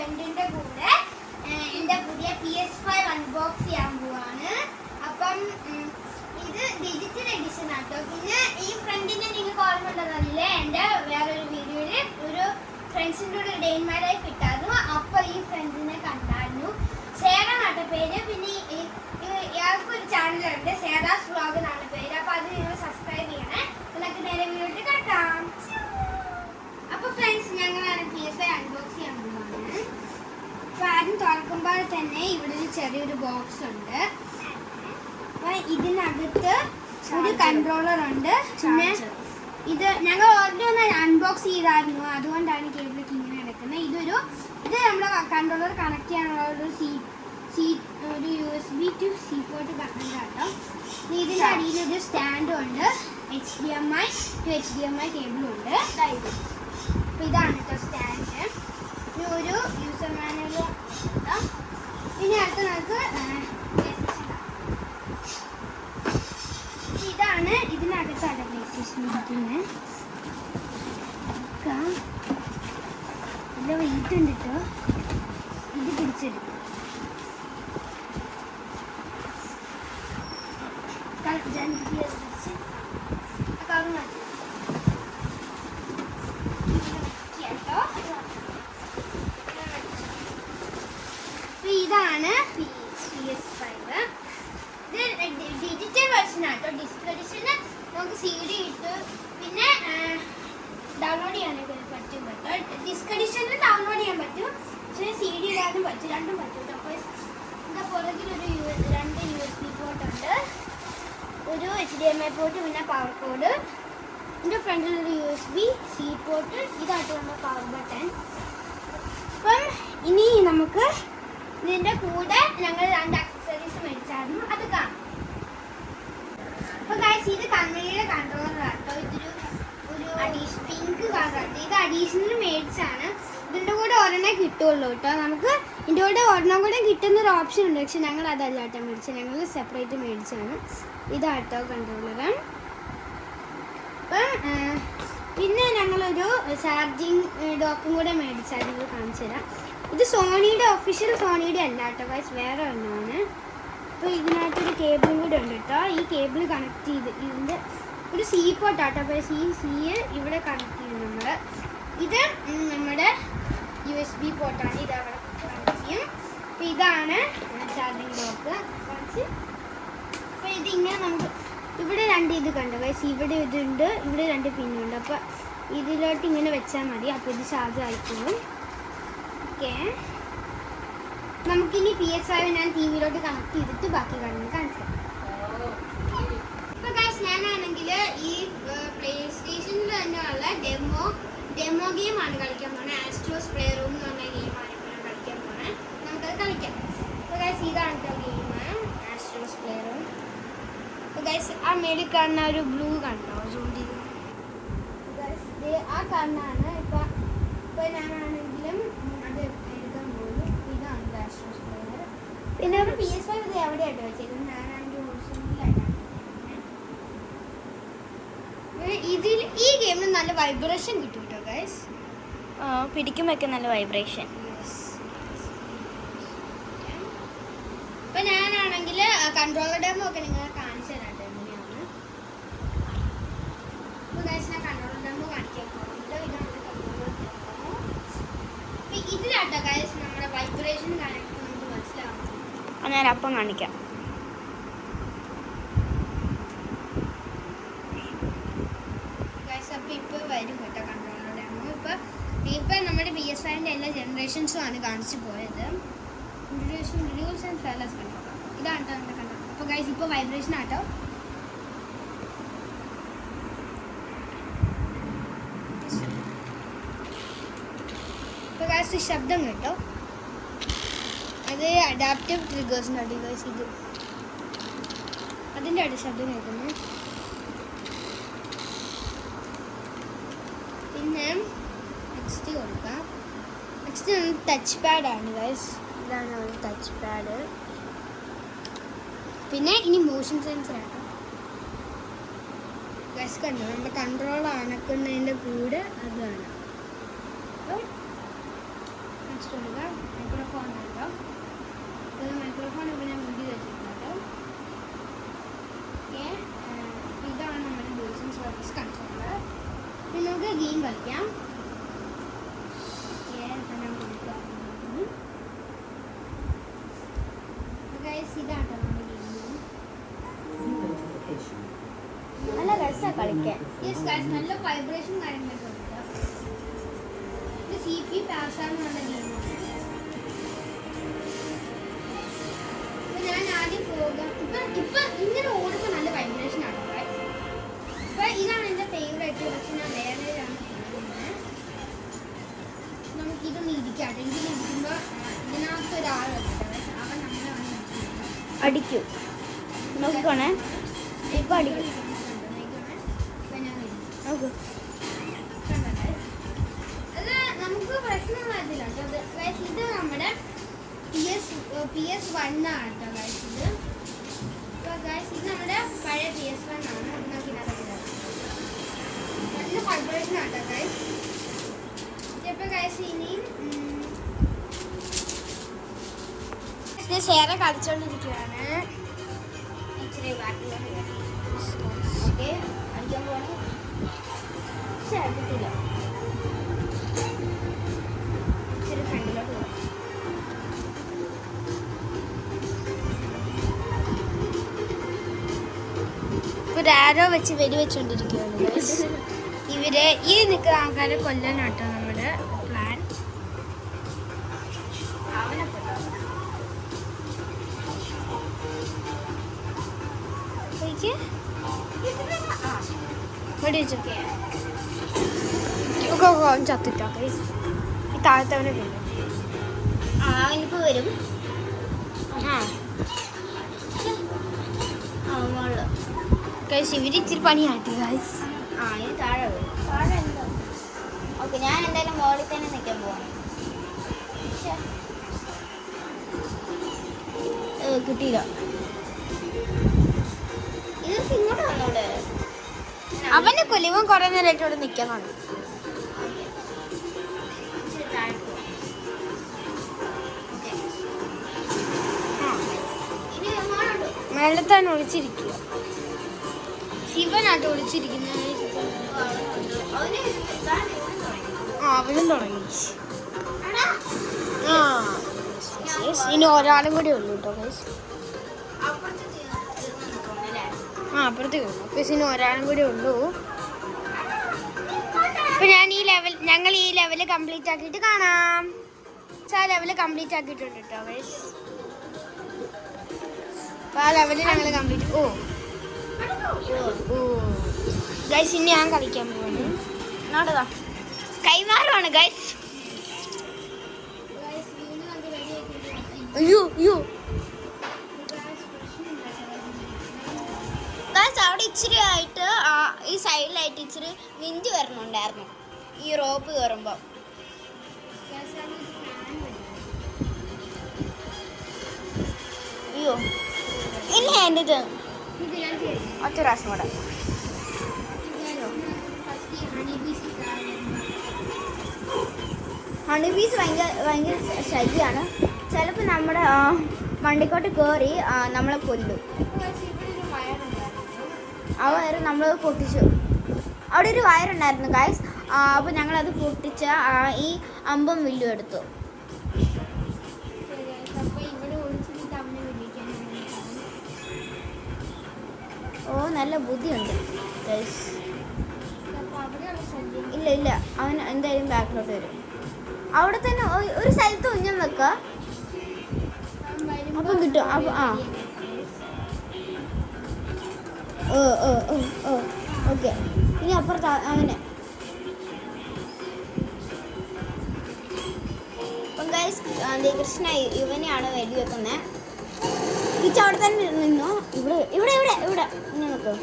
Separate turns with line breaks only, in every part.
ഫ്രണ്ടിന്റെ കൂടെ എൻ്റെ പുതിയ PS5 അൺബോക്സ് ചെയ്യാൻ പോവാണ്. അപ്പം ഇത് ഡിജിറ്റൽ എഡിഷൻ ആട്ടോ. പിന്നെ ഈ ഫ്രണ്ടിനെ നിങ്ങൾക്ക് ഓർമ്മ ഉണ്ടെന്നല്ലേ, എൻ്റെ വേറൊരു വീഡിയോയിൽ ഒരു ഫ്രണ്ട്സിൻ്റെ കൂടെ ഡേ ഇൻ മൈ ലൈഫ് ഇട്ടായിരുന്നു. അപ്പോൾ ഈ ഫ്രണ്ട്സിനെ കണ്ടായിരുന്നു. സേറ നാട്ട പേര്. പിന്നെ ഇയാൾക്കൊരു ചാനലുണ്ട്, സേറാസ് വ്ളോഗ് എന്നാണ് പേര്. അപ്പോൾ അത് നിങ്ങൾ സബ്സ്ക്രൈബ് ചെയ്യണേ. നമുക്ക് നേരെ വീഡിയോയിൽ കിടക്കാം. അപ്പോൾ ഫ്രണ്ട്സ്, ഞങ്ങളാണ് PS5 അൺബോക്സ് ചെയ്യാൻ പോകുന്നത്. അപ്പോൾ ആദ്യം തുറക്കുമ്പോൾ തന്നെ ഇവിടെ ഒരു ചെറിയൊരു ബോക്സ് ഉണ്ട്. അപ്പോൾ ഇതിനകത്ത് ഒരു കൺട്രോളർ ഉണ്ട്. പിന്നെ ഇത് ഞങ്ങൾ ഓൾറെഡി ഒന്ന് അൺബോക്സ് ചെയ്തായിരുന്നു, അതുകൊണ്ടാണ് കേബിളൊക്കെ ഇങ്ങനെ എടുക്കുന്നത്. ഇത് നമ്മുടെ കൺട്രോളർ കണക്ട് ചെയ്യാനുള്ള ഒരു USB to C port connect ആട്ടോ. ഇതിൻ്റെ അടിയിൽ ഒരു സ്റ്റാൻഡും ഉണ്ട്, HDMI to HDMI കേബിളും ഉണ്ട്. അപ്പോൾ ഇതാണ് കേട്ടോ സ്റ്റാൻഡ്. ഇനി ഒരു യൂസർ മാനുവൽ. ഇനി അടുത്ത് നമുക്ക് ഇതാണ് ഇതിനകത്താണ് PlayStation ഇരിക്കുന്നത്. നല്ല വെയിറ്റ് ഉണ്ട് കേട്ടോ. ഇത് പിടിച്ചെടുക്കും. ഇതാണ് PS5. ഇത് ഡിജിറ്റൽ വെർഷൻ ആട്ടോ. ഡിസ്ക് എഡിഷന് നമുക്ക് CD ഇട്ട് പിന്നെ ഡൗൺലോഡ് ചെയ്യാനൊക്കെ പറ്റും കേട്ടോ. ഡിസ്ക് എഡിഷനിൽ ഡൗൺലോഡ് ചെയ്യാൻ പറ്റും, പക്ഷേ CD ഇടാനും പറ്റും, രണ്ടും പറ്റും കേട്ടോ. അപ്പോൾ ഇതിൻ്റെ പുറകിലൊരു 2 USB പോർട്ട് ഉണ്ട്, ഒരു HDMI പോർട്ട്, പിന്നെ പവർ കോഡ്. ഇതിൻ്റെ ഫ്രണ്ടിലൊരു USB C പോർട്ട്. ഇതായിട്ട് നമ്മുടെ പവർ ബട്ടൺ. അപ്പം ഇനി നമുക്ക് ഇതിൻ്റെ കൂടെ ഞങ്ങൾ 2 അക്സസറീസ് മേടിച്ചായിരുന്നു, അത് കാണാം. അപ്പോൾ ഗൈസ്, ഇത് കമ്പനിയുടെ കൺട്രോളർ ആട്ടോ. ഇതൊരു പിങ്ക് കളറാട്ടോ. ഇത് അഡീഷണൽ മേടിച്ചാണ്. ഇതിൻ്റെ കൂടെ ഒരെണ്ണം കിട്ടുള്ളൂ കേട്ടോ. നമുക്ക് ഇതിൻ്റെ കൂടെ ഒരെണ്ണം കൂടെ കിട്ടുന്നൊരു ഓപ്ഷൻ ഉണ്ട്, പക്ഷെ ഞങ്ങൾ അതല്ല കേട്ടോ മേടിച്ചത്, ഞങ്ങൾ സെപ്പറേറ്റ് മേടിച്ചാണ്. ഇതാട്ടോ കൺട്രോളർ. അപ്പം പിന്നെ ഞങ്ങളൊരു ചാർജിങ് ഡോക്കും കൂടെ മേടിച്ചായിരുന്നു, കാണിച്ചു തരാം. ഇത് സോണിയുടെ ഒഫീഷ്യൽ സോണിയുടെ അല്ല കേട്ടോ ഗൈസ്, വേറെ ഒന്നാണ്. അപ്പോൾ ഇതിനകത്തൊരു കേബിളും കൂടെ ഉണ്ട് കേട്ടോ. ഈ കേബിൾ കണക്ട് ചെയ്ത് ഇതിൻ്റെ ഒരു C പോർട്ടാട്ടോ. അപ്പോൾ C ഇവിടെ കണക്ട് ചെയ്യും നമ്മൾ. ഇത് നമ്മുടെ USB പോർട്ടാണ്, ഇത് അവിടെ കണക്ട് ചെയ്യും. അപ്പോൾ ഇതാണ് ചാർജിങ് ഡോക്ക്. അപ്പോൾ ഇതിങ്ങനെ നമുക്ക് ഇവിടെ 2 ഇത് കണ്ടു ഗൈസ്, ഇവിടെ ഇതുണ്ട്, ഇവിടെ 2 പിന്നുണ്ട്. അപ്പോൾ ഇതിലോട്ട് ഇങ്ങനെ വെച്ചാൽ മതി, അപ്പോൾ ഇത് ചാർജ് ആയിക്കോളും. ഓക്കെ, നമുക്കിനി PS5 ഞാൻ TV-യിലോട്ട് കണക്ട് ചെയ്തിട്ട് ബാക്കി കാര്യങ്ങൾ കാണിച്ചു തരാം. അപ്പോൾ ഗൈസ്, ഞാനാണെങ്കിൽ ഈ PlayStationൽ തന്നെയുള്ള ഡെമോ ഗെയിമാണ് കളിക്കാൻ പോകുന്നത്. ആസ്ട്രോസ് പ്ലേ റൂം എന്ന് പറഞ്ഞ ഗെയിമാണ് ഇപ്പോൾ കളിക്കാൻ പോകുന്നത്. നമുക്കത് കളിക്കാം. അപ്പോൾ ഗൈസ്, ഇതാണ് കേട്ടോ ഗെയിം, ആസ്ട്രോസ് പ്ലേ റൂം. അപ്പോൾ ഗൈസ്, ആ മേളിൽ കാണുന്ന ഒരു ബ്ലൂ കണ്ടോ, ജൂണ്ടി ഗൈസ്, ആ കാണാണ്. ഇപ്പോൾ ഞാനാണെങ്കിലും അത് എടുക്കാൻ പോകുന്നു. ഇതാണ് ആസ്ട്രോസ് പ്ലേ റൂം. പിന്നെ ഒരു PS5 ഇത് എവിടെയായിട്ട് വെച്ചേക്കുന്നത്, ഞാനാണെങ്കിൽ ഹോസ്റ്റലിലായിട്ടാണ്. ഇതിൽ ഈ ഗെയിമിന് നല്ല വൈബ്രേഷൻ കിട്ടും കേട്ടോ ഗൈസ്.
പിടിക്കുമ്പോഴൊക്കെ നല്ല വൈബ്രേഷൻ.
ഇപ്പം ഞാനാണെങ്കിൽ കൺട്രോളർ ഡെമോ ഒക്കെ നിങ്ങളെ കാണിച്ചു തരാം എങ്ങനെയാണ്. അപ്പോൾ ഗൈസ്, ഞാൻ കൺട്രോളർ ഡെമോ കാണിക്കാൻ പോകുന്നുണ്ട്. ഇതാണ് കൺട്രോളർ ഡെമോ. അപ്പം ഇതിലാട്ടോ ഗൈസ് നമ്മുടെ വൈബ്രേഷൻ കാണിക്കുന്നത് നമുക്ക് മനസ്സിലാവും.
ഞാൻ അപ്പം കാണിക്കാം.
ഇപ്പോൾ വരും കേട്ടോ കൺട്രോളർ ഡെമോ. ഇപ്പം നമ്മുടെ PS5 എല്ലാ ജനറേഷൻസും ആണ് കാണിച്ചു പോയത്. റൂൾസ് ആൻഡ് ഫെയർലെസ് കൺട്രോളർ ഇതാണ് നമ്മുടെ കൺട്രോളർ. അപ്പോൾ ഗൈസ്, ഇപ്പോൾ വൈബ്രേഷൻ ആട്ടോ. ഇപ്പോൾ ഗൈസ്, ശബ്ദം കേട്ടോ, അത് അഡാപ്റ്റീവ് ട്രിഗേഴ്സിൻ്റെ അടി ഗൈസ്, ഇത് അതിൻ്റെ അടി ശബ്ദം കേൾക്കുന്നത്. പിന്നെ നെക്സ്റ്റ് കൊടുക്കാം. നെക്സ്റ്റ് ടച്ച് പാഡാണ് ഗൈസ്, ഇതാണ് ഒരു ടച്ച് പാഡ്. പിന്നെ ഇനി മോഷൻ സെൻസറാണ് ഗൈസ്, കണ്ടോ നമ്മുടെ കൺട്രോൾ അണക്കുന്നതിൻ്റെ കൂടെ അതാണ്. വെച്ചിട്ടുണ്ട് മൈക്രോഫോൺ ഉണ്ടോ ഇത് മൈക്രോഫോൺ ഇപ്പോൾ ഞാൻ വീഡിയോ വെച്ചിട്ടുണ്ട് ഓക്കെ ഇതാണ് നമ്മുടെ ബോയ്സും സർവീസ് കൺട്രോളർ ഇനി നമുക്ക് ഗെയിം കളിക്കാം ഇതാണ് നമ്മുടെ ഗെയിം
നല്ല രസമാണ് കളിക്കാൻ.
നല്ല വൈബ്രേഷൻ കാര്യങ്ങളൊക്കെ ഉണ്ട് ഇത് CPU പാസ്സാണെന്നുള്ള ഗെയിമാണ് ഇപ്പൊ ഞാൻ ആദ്യം പോകാം ഇപ്പൊ ഇങ്ങനെ ഓടുമ്പോൾ നല്ല വൈബ്രേഷൻ ആണ് ഇപ്പൊ ഇതാണ് എൻ്റെ ഫേവറേറ്റ് പക്ഷെ ഞാൻ വേറെയാണ് നമുക്കിതൊന്ന് ഇരിക്കാട്ടെ എങ്കിലും ഇരിക്കുമ്പോൾ ഇതിനകത്ത് ഒരാൾ വെച്ചിട്ട് അവൻ നമ്മളെ
അടിക്കും. നോക്കിക്കോണേ. ഇപ്പൊ അടിക്കും. നോക്കൂ.
അത് നമുക്ക് പ്രശ്നം വരത്തില്ല കേട്ടോ. ഇത് നമ്മുടെ PS1 ആണ് കേട്ടോ ഗൈസ് ഇത്. അപ്പോൾ ഗൈസ് ഇത് നമ്മുടെ പഴയ PS1 ആണ്. നല്ല വൈബ്രേഷൻ ആട്ടോ ഗൈസ്. ഇപ്പോൾ ഗൈസ് ഇനിയും ഷെയർ കളിച്ചോണ്ടിരിക്കുകയാണ്. ഇച്ചിരി
ഓക്കെ അടിക്കാൻ പോവാണ്. പക്ഷെ അടിക്കില്ല.
ഇച്ചിരി ഫ്രണ്ടിലോട്ട് പോകാം.
ഒരു ആരോ വെച്ച് വെടിവെച്ചോണ്ടിരിക്കുകയാണ്. ഇവര് ഈ നിൽക്കുന്ന ആൾക്കാരെ കൊല്ലാനാട്ടോ നമ്മുടെ പ്ലാൻ. ചത്തിട്ടോ ഈ താഴത്തവനെ വീഴും.
അവനിപ്പോൾ വരും.
ഇവര് ഇച്ചിരി പണിയാട്ടി ഗൈസ്.
ഇനി താഴെ വരും. താഴെ എന്താ ഓക്കെ ഞാൻ എന്തായാലും മോളിൽ തന്നെ നിൽക്കാൻ പോവാണ്.
കിട്ടിയില്ല.
ഇത് ഇങ്ങോട്ട് വന്നോടെ
അവനെ കൊല്ലുവൻ കുറെ നേരമായിട്ട് ഇവിടെ നിൽക്കാൻ കാണും. മേളത്താണ് ഒളിച്ചിരിക്കുക. ശിവനായിട്ട് ഒളിച്ചിരിക്കുന്നത്. അവനും തുടങ്ങി. ഇനി ഒരാളും കൂടി ഉള്ളൂ കേട്ടോ ഗൈസ്. അപ്പുറത്തേക്ക് ഗൈസ് ഇനി ഒരാളും കൂടി ഉള്ളൂ. അപ്പൊ ഞങ്ങൾ ഈ ലെവല് കംപ്ലീറ്റ് ആക്കിയിട്ട് കാണാം. ആ ലെവല് കംപ്ലീറ്റ് ആക്കിയിട്ടുണ്ട് കേട്ടോ ഗൈസ്. അപ്പൊ ആ ലെവല് ഞങ്ങൾ കംപ്ലീറ്റ് ഗൈസ് ഇനി ഞാൻ കളിക്കാൻ പോവാണ്. നോട്ടതാ കൈമാറുവാണ് ഗൈസ്. അയ്യോ ഗൈസ് അവിടെ ഇച്ചിരി ആയിട്ട് ഈ സൈഡിലായിട്ട് ഇച്ചിരി വിഞ്ച് വരണുണ്ടായിരുന്നു ഈ റോപ്പ് കയറുമ്പോൾ. അയ്യോ ഇല്ല എൻ്റെ ഇത് ഒറ്റ പ്രാവശ്യം കൂടെ. ഹണിബീസ് ഭയങ്കര ശല്യമാണ്. ചിലപ്പോൾ നമ്മുടെ വണ്ടിക്കോട്ട് കയറി നമ്മളെ കൊല്ലും. ആ വയറ് നമ്മൾ പൊട്ടിച്ചു. അവിടെ ഒരു വയറുണ്ടായിരുന്നു ഗൈസ്. അപ്പോൾ ഞങ്ങളത് പൊട്ടിച്ച ഈ അമ്പും വില്ലും എടുത്തു. ഓ നല്ല ബുദ്ധിയുണ്ട് ഗൈസ്. ഇല്ല അവൻ എന്തായാലും ബാക്കിലോട്ട് വരും. അവിടെ തന്നെ ഒരു സ്ഥലത്ത് ഉഞ്ഞം വെക്ക അപ്പം കിട്ടും. അപ്പം ഓക്കെ ഇനി അപ്പുറത്ത് അവനെ. അപ്പം ഗൈസ് കൃഷ്ണ ഇവനെയാണ് വെടി വെക്കുന്നത്. ഇച്ച അവിടെ തന്നെ നിന്നോ. ഇവിടെ ഇവിടെ ഇവിടെ ഇവിടെ ഇങ്ങനെ നിൽക്കോ.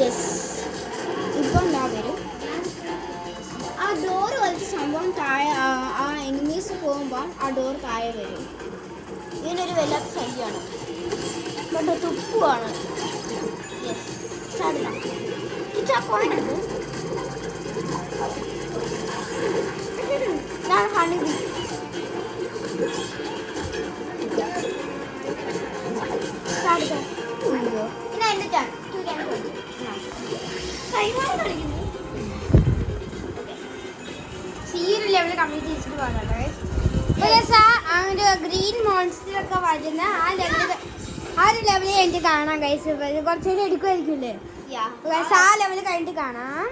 യെസ് ഇപ്പം എന്താ വരും. ആ ഡോറ് വലിച്ച സംഭവം താഴെ ആ എനിമീസ് പോകുമ്പം ആ ഡോർ താഴെ വരും. ഇതിനൊരു വല്ലാത്ത ശല്യമാണ് കേട്ടോ. തുപ്പുവാണ്. യെസ് ചാടില്ല. ഈ ചാക്കോയിനെടുത്ത് ഞാൻ ഹണി ബി. പിന്നെ എൻ്റെ ചാൻ ഈ ഒരു ലെവൽ കംപ്ലീറ്റ് ചെയ്തിട്ട് പോകാം. ഒരു ഗ്രീൻ മോൺസ്റ്റർ ഒക്കെ വരുന്ന ആ ഒരു ലെവലിൽ എനിക്ക് കാണാം കൈസ്. കുറച്ചുകൂടി എടുക്കുമായിരിക്കില്ലേ? ആ ലെവൽ കഴിഞ്ഞിട്ട് കാണാം.